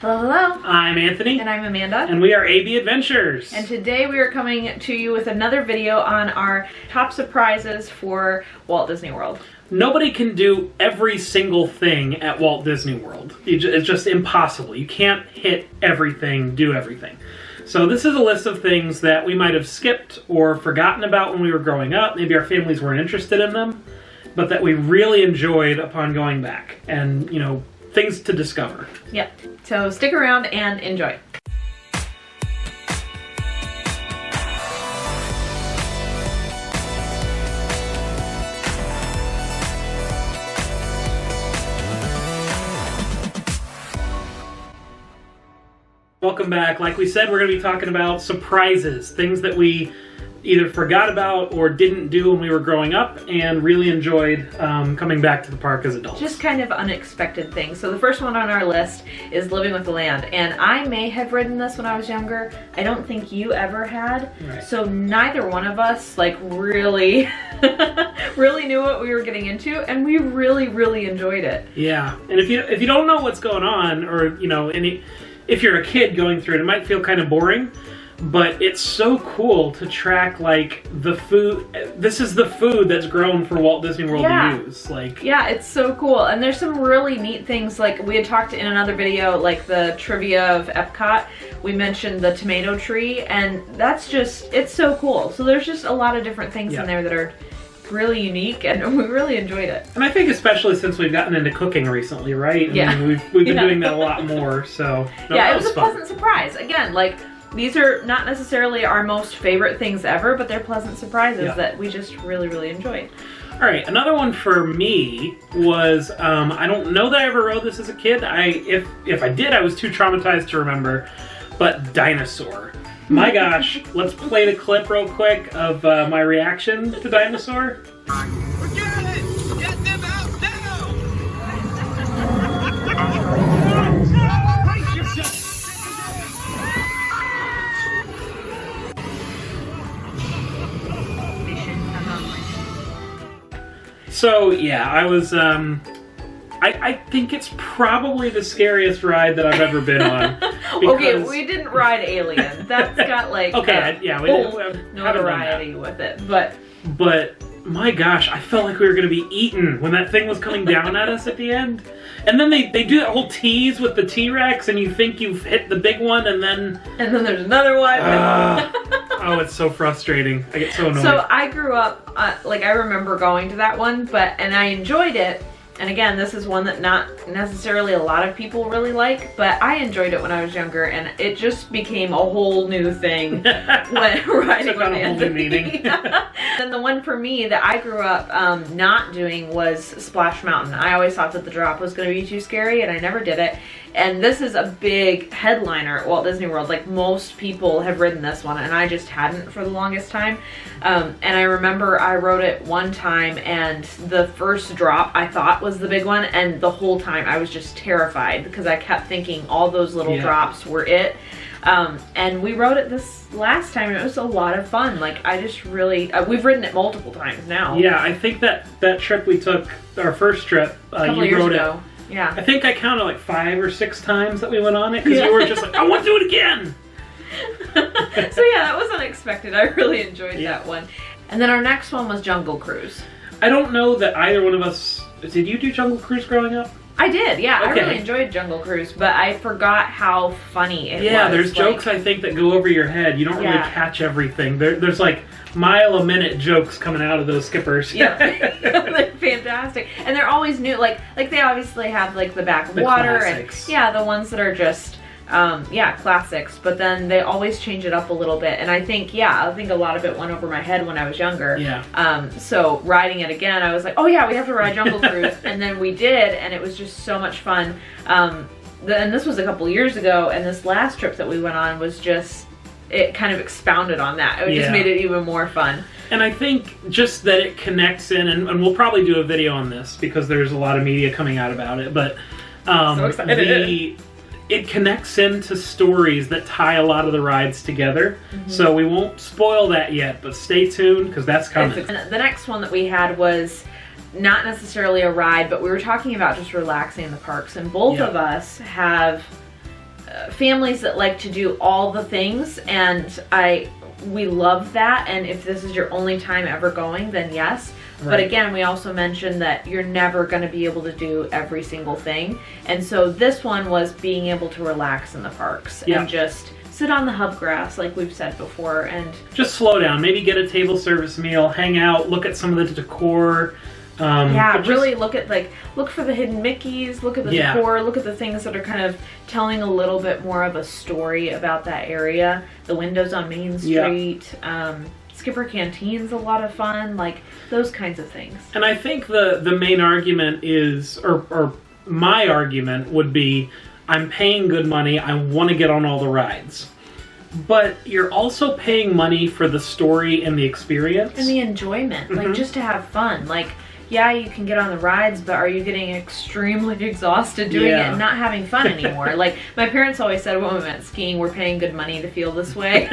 Hello, hello. I'm Anthony. And I'm Amanda. And we are AB Adventures. And today we are coming to you with another video on our top surprises for Walt Disney World. Nobody can do every single thing at Walt Disney World. It's just impossible. You can't hit everything, do everything. So this is a list of things that we might have skipped or forgotten about when we were growing up. Maybe our families weren't interested in them, but that we really enjoyed upon going back. And, you know, things to discover. Yep. So stick around and enjoy. Welcome back. Like we said, we're going to be talking about surprises, things that we either forgot about or didn't do when we were growing up and really enjoyed coming back to the park as adults. Just kind of unexpected things. So the first one on our list is Living with the Land. And I may have ridden this when I was younger. I don't think you ever had. Right. So neither one of us like really knew what we were getting into, and we really enjoyed it. Yeah. And if you don't know what's going on, or you know, if you're a kid going through it, it might feel kind of boring. But it's so cool to track, like, the food. This is the food that's grown for Walt Disney World to use. Like, yeah, it's so cool. And there's some really neat things. Like, we had talked in another video, like the trivia of Epcot. We mentioned the tomato tree, and that's just, it's so cool. So there's just a lot of different things in there that are really unique, and we really enjoyed it. And I think especially since we've gotten into cooking recently, right? Yeah. I mean, we've been doing that a lot more, so. No, yeah, it was a pleasant surprise. Again, like, these are not necessarily our most favorite things ever, but they're pleasant surprises that we just really enjoyed. All right, another one for me was, I don't know that I ever rode this as a kid. If I did, I was too traumatized to remember, but Dinosaur. My gosh, let's play the clip real quick of my reaction to Dinosaur. Forget it! Get them out now! So yeah, I was, I think it's probably the scariest ride that I've ever been on. Okay, we didn't ride Alien. That's got like notoriety with it, but my gosh, I felt like we were gonna be eaten when that thing was coming down at us at the end. And then they do that whole tease with the T-Rex, and you think you've hit the big one, and then there's another one. Oh, it's so frustrating. I get so annoyed. So I grew up, like I remember going to that one, and I enjoyed it. And again, this is one that not necessarily a lot of people really like, but I enjoyed it when I was younger, and it just became a whole new thing when riding with Anthony. And the one for me that I grew up not doing was Splash Mountain. I always thought that the drop was going to be too scary, and I never did it. And this is a big headliner at Walt Disney World. Like, most people have ridden this one, and I just hadn't for the longest time. And I remember I rode it one time, and the first drop I thought was the big one, and the whole time I was just terrified because I kept thinking all those little drops were it. And we rode it this last time, and it was a lot of fun. Like, I just really, we've ridden it multiple times now. Yeah, I think that trip we took, our first trip, you rode it. Yeah. I think I counted like 5 or 6 times that we went on it, because you were just like, I want to do it again! So yeah, that was unexpected. I really enjoyed that one. And then our next one was Jungle Cruise. I don't know that either one of us, did you do Jungle Cruise growing up? I did, yeah. Okay. I really enjoyed Jungle Cruise, but I forgot how funny it was. Yeah, there's jokes I think that go over your head. You don't really catch everything. There's like mile-a-minute jokes coming out of those skippers. Yeah, they're fantastic, and they're always new. Like they obviously have like the backwater and the ones that are just classics. But then they always change it up a little bit, and I think a lot of it went over my head when I was younger. Yeah. So riding it again, I was like, oh yeah, we have to ride Jungle Cruise, and then we did, and it was just so much fun. And this was a couple years ago, and this last trip that we went on was just, it kind of expounded on that. It just made it even more fun. And I think just that it connects in, and we'll probably do a video on this because there's a lot of media coming out about it, but so excited. It connects into stories that tie a lot of the rides together. So we won't spoil that yet, but stay tuned because that's coming. The next one that we had was not necessarily a ride, but we were talking about just relaxing in the parks, and both of us have families that like to do all the things, and we love that. And if this is your only time ever going, then yes. Right. But again, we also mentioned that you're never going to be able to do every single thing. And so this one was being able to relax in the parks and just sit on the hub grass, like we've said before, and just slow down. Maybe get a table service meal, hang out, look at some of the decor. Really look for the hidden Mickeys, look at the decor, look at the things that are kind of telling a little bit more of a story about that area. The windows on Main Street, Skipper Canteen's a lot of fun, like those kinds of things. And I think the main argument is, or my argument would be, I'm paying good money, I want to get on all the rides. But you're also paying money for the story and the experience. And the enjoyment, like just to have fun. Like, yeah, you can get on the rides, but are you getting extremely exhausted doing it and not having fun anymore? Like, my parents always said when we went skiing, we're paying good money to feel this way.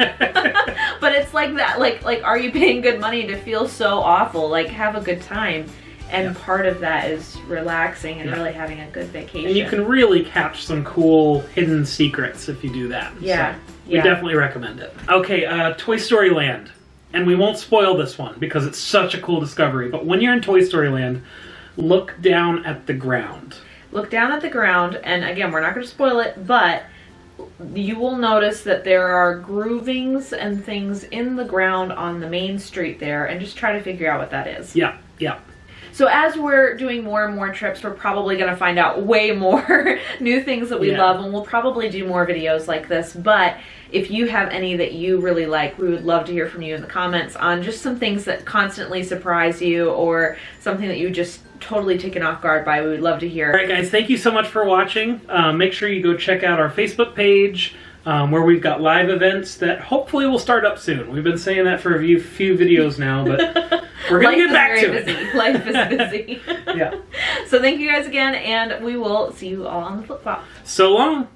But it's like that, like, are you paying good money to feel so awful? Like, have a good time. And part of that is relaxing and really having a good vacation. And you can really catch some cool hidden secrets if you do that. Yeah. So we definitely recommend it. Okay, Toy Story Land. And we won't spoil this one because it's such a cool discovery. But when you're in Toy Story Land, look down at the ground. Look down at the ground, and again, we're not going to spoil it, but you will notice that there are groovings and things in the ground on the main street there, and just try to figure out what that is. Yeah. So as we're doing more and more trips, we're probably going to find out way more new things that we love, and we'll probably do more videos like this. But if you have any that you really like, we would love to hear from you in the comments on just some things that constantly surprise you, or something that you just totally taken off guard by. We would love to hear. All right, guys, thank you so much for watching. Make sure you go check out our Facebook page, where we've got live events that hopefully will start up soon. We've been saying that for a few videos now, but we're going to get back to it. Life is busy. Yeah. So thank you guys again, and we will see you all on the flip-flop. So long.